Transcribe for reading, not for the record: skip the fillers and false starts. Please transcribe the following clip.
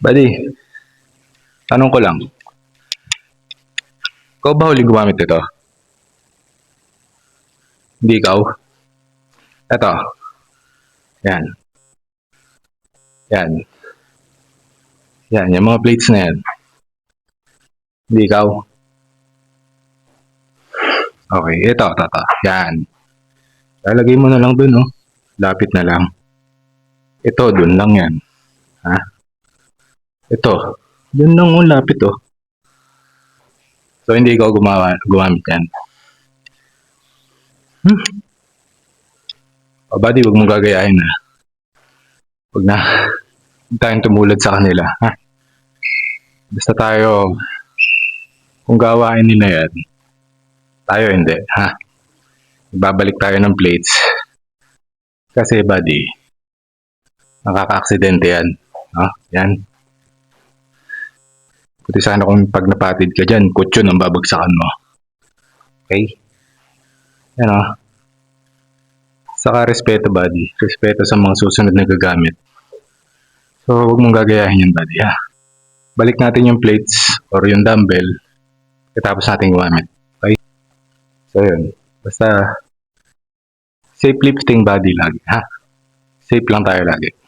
Buddy, tanong ko lang. Ikaw ba huli gumamit ito? Hindi ikaw? Ito. Yan. Yan. Yan. Yung mga plates na yan. Hindi ikaw? Okay. Ito. Yan. Lalagay mo na lang dun, oh. Lapit na lang. Ito, dun lang yan. Ha? Ito. Dun lang, oh. Lapit, oh. So, hindi ikaw gumamit yan. O, buddy, huwag mong gagayahin, ha. Huwag na. Huwag tayong tumulad sa kanila, ha. Basta tayo, kung gawain nila yan, tayo hindi, ha. Ibabalik tayo ng plates. Kasi, buddy, nakaka-aksidente yan. Ha? Yan. Puti sana kung pag napatid ka dyan, kutsyon ang babagsakan mo. Okay? Yan, o. Saka respeto, buddy. Respeto sa mga susunod na gagamit. So, huwag mong gagayahin yan, buddy, ha. Balik natin yung plates or yung dumbbell katapos natin gumamit. Okay? So, yun. Basta, safe lifting, buddy, lagi, ha. Safe lang tayo lagi.